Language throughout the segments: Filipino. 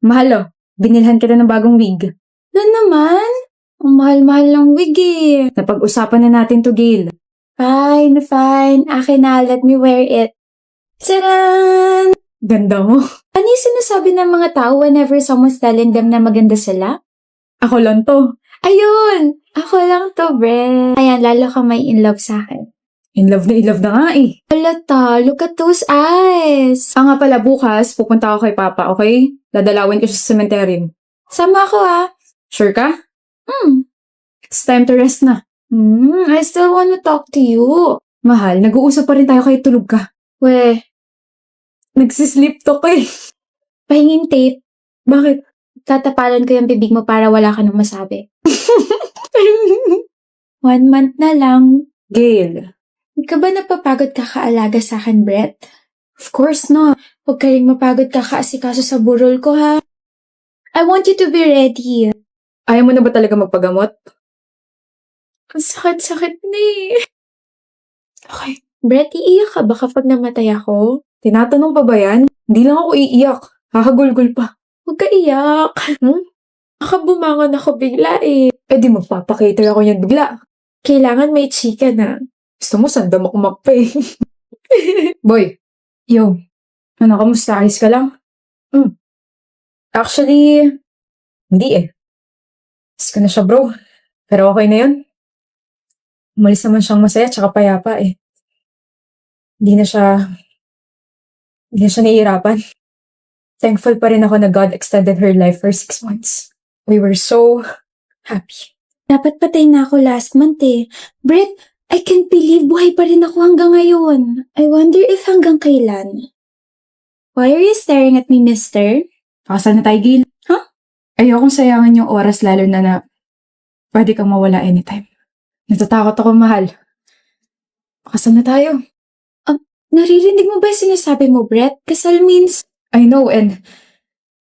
Mahal oh, binilhan kita ng bagong wig. Ano naman? Ang mahal-mahal ng wig eh. Napag-usapan na natin to, Gail. Fine, fine. Akin na, let me wear it. Tcharan! Ganda mo. Ano yung sinasabi ng mga tao whenever someone's telling them na maganda sila? Ako lang to. Ayun! Ako lang to, bre. Ayan, lalo ka may in love sa akin. In love na nga eh. Alata, look at those eyes. Nga pala bukas, pupunta ako kay Papa, okay? Dadalawin ko siya sa cemetery. Sama ko ah. Sure ka? Hmm. It's time to rest na. I still wanna talk to you. Mahal, nag-uusap pa rin tayo kahit tulog ka. Weh, Nagsisleep talk eh. pahingin tape. Bakit? Tatapalan ko yung bibig mo para wala ka nang masabi. 1 month na lang. Gail. Huwag ka ba napapagod kakaalaga sa akin, Brett? Of course not. Huwag ka rin mapagod kakaasikaso sa burol ko, ha? I want you to be ready. Ayaw mo na ba talaga magpagamot? Ang sakit-sakit na eh. Okay. Brett, iiyak ka ba kapag namatay ako? Tinatanong pa ba yan? Hindi lang ako iiyak. Kakagulgul pa. Huwag ka iyak. Baka bumangon ako bigla eh. Eh di magpapakater ako yan bigla. Kailangan may chika na. Gusto mo sandamak-mak pa eh. Boy. Yo. Ano, kamusta? Ayos ka lang? Actually, hindi eh. Ayos ka na siya bro. Pero okay na yun. Umalis naman siyang masaya tsaka payapa eh. Hindi na siya nahihirapan. Thankful pa rin ako na God extended her life for 6 months. We were so happy. Dapat patay na ako last month eh. Brett, I can't believe buhay pa rin ako hanggang ngayon. I wonder if hanggang kailan. Why are you staring at me, mister? Pakasal na tayo, Gil. Huh? Ayokong sayangan yung oras lalo na pwede kang mawala anytime. Natatakot ako, mahal. Pakasal na tayo. Naririnig mo ba yung sinasabi mo, Brett? Kasal means, I know and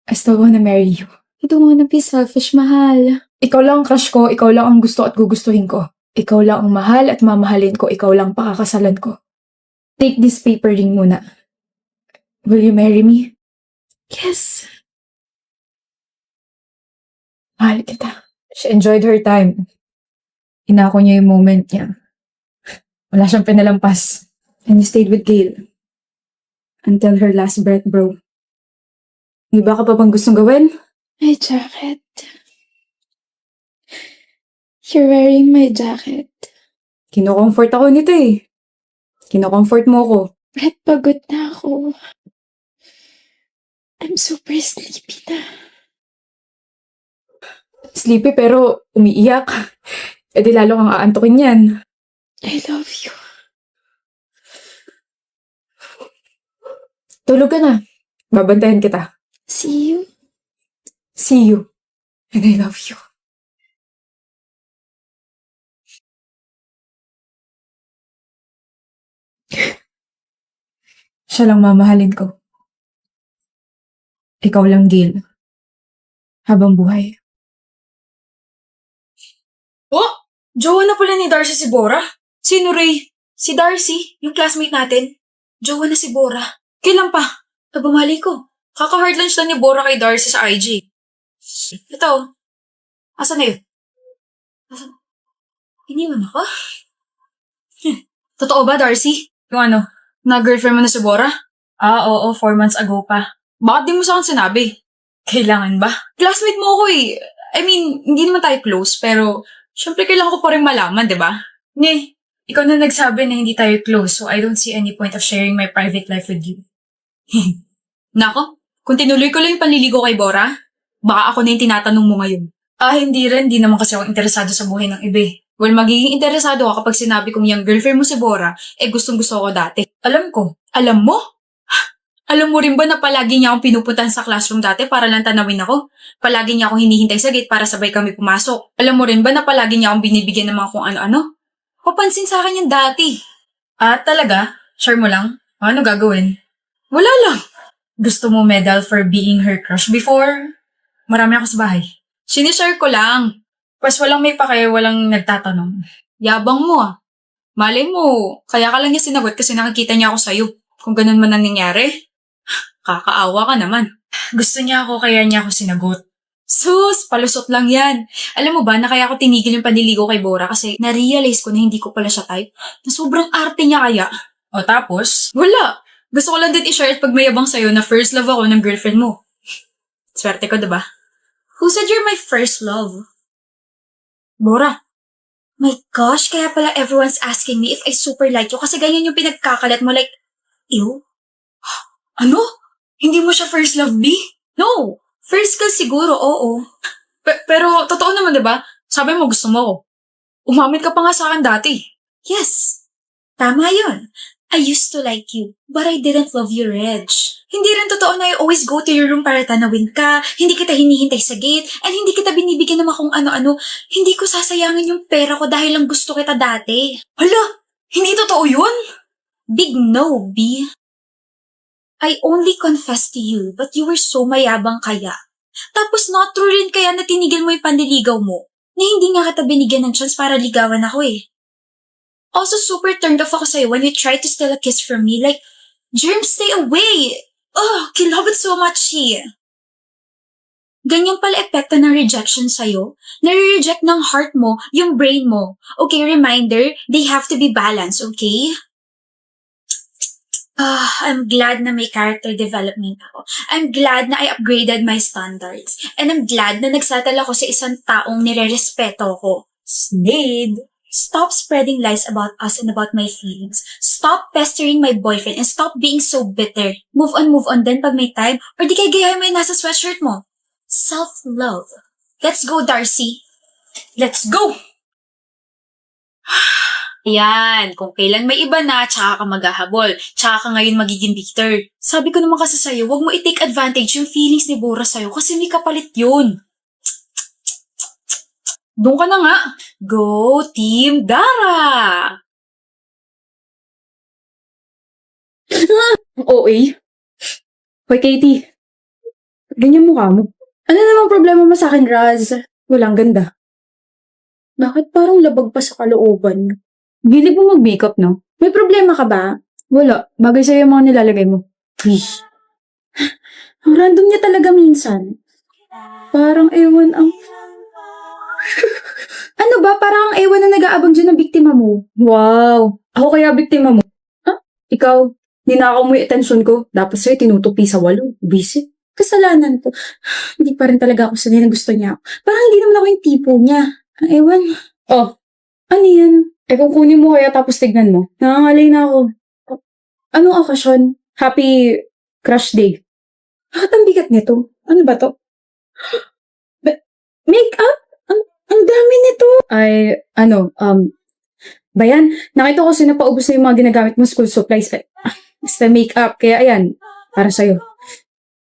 I still wanna marry you. I don't wanna be selfish, mahal. Ikaw lang ang crush ko, ikaw lang ang gusto at gugustuhin ko. Ikaw lang ang mahal at mamahalin ko, ikaw lang pakakasalan ko. Take this paper ring muna. Will you marry me? Yes. Mahal kita. She enjoyed her time. Inako niya yung moment niya. Wala siyang pinalampas. And you stayed with Gail. Until her last breath, bro. May iba ka pa bang gustong gawin? My jacket. You're wearing my jacket. Kino-comfort ako nito eh. Kino-comfort mo ako. Brett, pagod na ako. I'm super sleepy na. Sleepy pero umiiyak. E di lalo kang aantukin yan. I love you. Tulog ka na. Babantayan kita. See you. See you. And I love you. Siya lang mamahalin ko. Ikaw lang, Gail. Habang buhay. Oh! Jowa na pala ni Darcy si Bora? Sino, Ray? Si Darcy, yung classmate natin. Jowa na si Bora. Kailan pa? Nabumali ko. Kaka-hard lunch lang ni Bora kay Darcy sa IG. Ito. Asan na yun? Iniwan ako? Totoo ba, Darcy? Yung ano, na-girlfriend mo na si Bora? Oo, 4 months ago pa. Bakit di mo sa akin sinabi? Kailangan ba? Classmate mo ako eh. I mean, hindi naman tayo close, pero syempre kailangan ko pa rin malaman, di ba? Ikaw na nagsabi na hindi tayo close, so I don't see any point of sharing my private life with you. Nako, kung tinuloy ko lang yung panliligo kay Bora, baka ako na yung tinatanong mo ngayon. Hindi rin. Di naman kasi ako interesado sa buhay ng iba eh. Well, magiging interesado ako kapag sinabi kong yung girlfriend mo si Bora, gustong-gusto ko dati. Alam ko. Alam mo? Alam mo rin ba na palagi niya akong pinupuntahan sa classroom dati para lang tanawin ako? Palagi niya akong hinihintay sa gate para sabay kami pumasok. Alam mo rin ba na palagi niya akong binibigyan ng mga kung ano-ano? Papansin sa akin yan dati. Talaga? Share mo lang? Ano gagawin? Wala lang. Gusto mo medal for being her crush before? Marami ako sa bahay. Sinishare ko lang. Pas walang may pake, walang nagtatanong. Yabang mo ah. Malay mo, kaya ka lang niya sinagot kasi nakikita niya ako sa'yo. Kung ganun man ang nangyari, kakaawa ka naman. Gusto niya ako kaya niya ako sinagot. Sus, palusot lang yan. Alam mo ba na kaya ako tinigil yung panliligaw kay Bora kasi na-realize ko na hindi ko pala siya type. Na sobrang arte niya kaya. O tapos? Wala. Gusto ko lang din i-share at pagmayabang sa'yo na first love ako ng girlfriend mo. Swerte ko, diba? Who said you're my first love? Bora. My gosh, kaya pala everyone's asking me if I super like you kasi ganyan yung pinagkakalat mo like, ew? Ano? Hindi mo siya first love, B? No! First ka siguro, oo. Pero totoo naman, diba? Sabi mo gusto mo ako. Umamit ka pa nga sa akin dati. Yes. Tama yun. I used to like you, but I didn't love you, Reg. Hindi rin totoo na I always go to your room para tanawin ka, hindi kita hinihintay sa gate, and hindi kita binibigyan naman kung ano-ano. Hindi ko sasayangin yung pera ko dahil lang gusto kita dati. Hala, hindi totoo yun? Big no, B. I only confessed to you, but you were so mayabang kaya. Tapos not true rin kaya na tinigil mo yung panliligaw mo, na hindi nga kita binigyan ng chance para ligawan ako eh. Also, super turned off ako sa'yo when you tried to steal a kiss from me. Like, Germ, stay away! Ugh, love it so much, eh. Ganyan pala epekto ng rejection sa'yo. Nare-reject ng heart mo, yung brain mo. Okay, reminder, they have to be balanced, okay? I'm glad na may character development ako. I'm glad na I upgraded my standards. And I'm glad na nagsatal ako sa isang taong nire-respeto ko. Slade! Stop spreading lies about us and about my feelings. Stop pestering my boyfriend and stop being so bitter. Move on din pag may time or di kay gayahin mo yung nasa sweatshirt mo. Self-love. Let's go, Darcy. Let's go! Yan, kung kailan may iba na, tsaka ka maghahabol. Tsaka ka ngayon magiging bitter. Sabi ko naman kasi sa'yo, wag mo i-take advantage yung feelings ni Bora sa'yo kasi may kapalit yun. Doon ka na nga. Go, Team Dara! OA. Hoy, Katie. Ganyan mukha mo. Ano namang problema mo sa akin, Raz? Walang ganda. Bakit parang labag pa sa kalooban? Bilib mo mag-makeup, no? May problema ka ba? Wala. Bagay sa'yo yung mga nilalagay mo. Please. Ang random niya talaga minsan. Parang ewan ang... Ano ba? Parang ang ewan na nag-aabang dyan ng biktima mo. Wow. Ako kaya biktima mo? Ha? Ikaw? Ninakaw mo yung atensyon ko. Dapat sa'yo tinutupi sa walo. Visit. Kasalanan ko. Hindi pa rin talaga ako sanay na gusto niya. Parang hindi naman ako yung tipo niya. Ang ewan. Oh. Ano yan? Eh kung kunin mo kaya tapos tignan mo. Nangangalay na ako. Anong okasyon? Happy crush day. Bakit ang bigat nito? Ano ba to? Make-up? Ang dami nito. Ay, Bayan, nakita ko sinapaubos na yung mga ginagamit mo school supplies. Basta make-up. Kaya ayan, para sa'yo.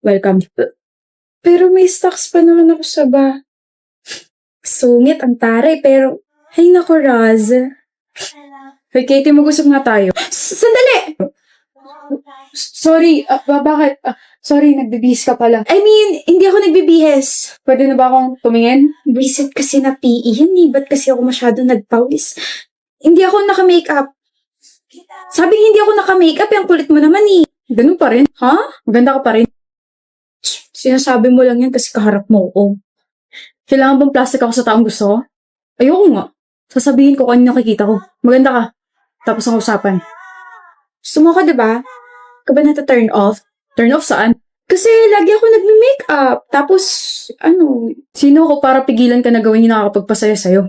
Welcome. Pero may stocks pa naman ako sa ba. Sungit ang taray, pero... Ay nako, Raz. Hey, Katie, mag-usap nga tayo. Sandali! Sorry, bakit? Sorry, nagbibihis ka pala. I mean, hindi ako nagbibihis. Pwede na ba akong tumingin? Visit kasi na PE yun eh. Ba't kasi ako masyado nagpawis? Hindi ako naka-makeup. Sabi hindi ako naka-makeup, yung kulit mo naman eh. Ganun pa rin? Ha? Maganda ka pa rin. Sinasabi mo lang yan kasi kaharap mo ako. Kailangan bang plastic ako sa taong gusto ko? Ayoko nga. Sasabihin ko kung ano nakikita ko. Maganda ka. Tapos ang usapan. Gusto mo ka, diba? Ka ba nata-turn off? Turn off saan? Kasi lagi ako nagme-makeup. Tapos, sino ako para pigilan ka na gawin yung nakakapagpasaya sa'yo?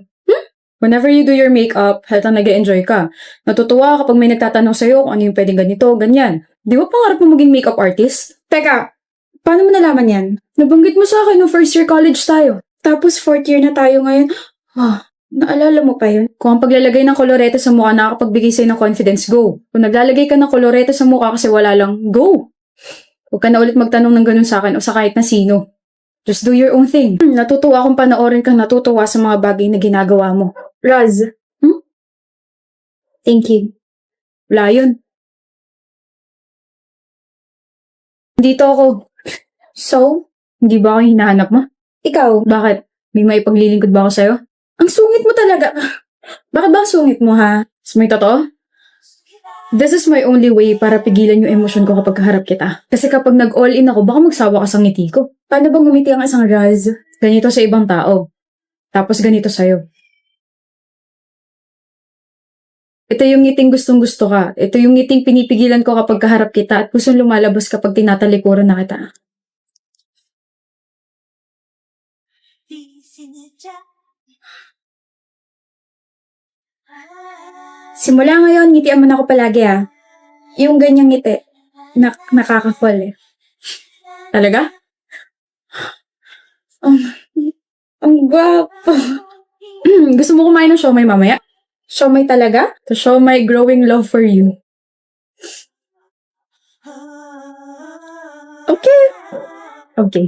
Whenever you do your makeup, halatang nag-enjoy ka. Natutuwa kapag may nagtatanong sa'yo kung ano yung pwedeng ganito, ganyan. Di ba pangarap mo maging makeup artist? Teka, paano mo nalaman yan? Nabanggit mo sa akin nung first year college tayo. Tapos fourth year na tayo ngayon. Naalala mo pa yun? Kung ang paglalagay ng kolorete sa mukha nakakapagbigay sa'yo ng confidence, go. Kung naglalagay ka ng kolorete sa mukha kasi wala lang, go. Huwag ka na ulit magtanong ng ganun sa akin o sa kahit na sino. Just do your own thing. Natutuwa akong panoorin kang natutuwa sa mga bagay na ginagawa mo. Raz. Thank you. Wala yun. Dito ako. So? Hindi ba ako hinahanap mo? Ikaw, bakit? May maipaglilingkod ba ako sa'yo? Ang sungit mo talaga. Bakit ba ang sungit mo, ha? May totoo? This is my only way para pigilan yung emosyon ko kapag kaharap kita. Kasi kapag nag-all in ako, baka magsawa ka sa ngiti ko. Paano bang ngumiti ang isang Raz? Ganito sa ibang tao. Tapos ganito sa'yo. Ito yung ngiting gustong-gusto ka. Ito yung ngiting pinipigilan ko kapag kaharap kita at pusong lumalabas kapag tinatalikuran na kita. Simula ngayon, ngitian mo na ako palagi Yung ganyang ngiti, nakaka-fall Talaga? Ang gwapo. Gusto mo kumain ng siomay mamaya? Siomay talaga? To show my growing love for you. Okay. Okay.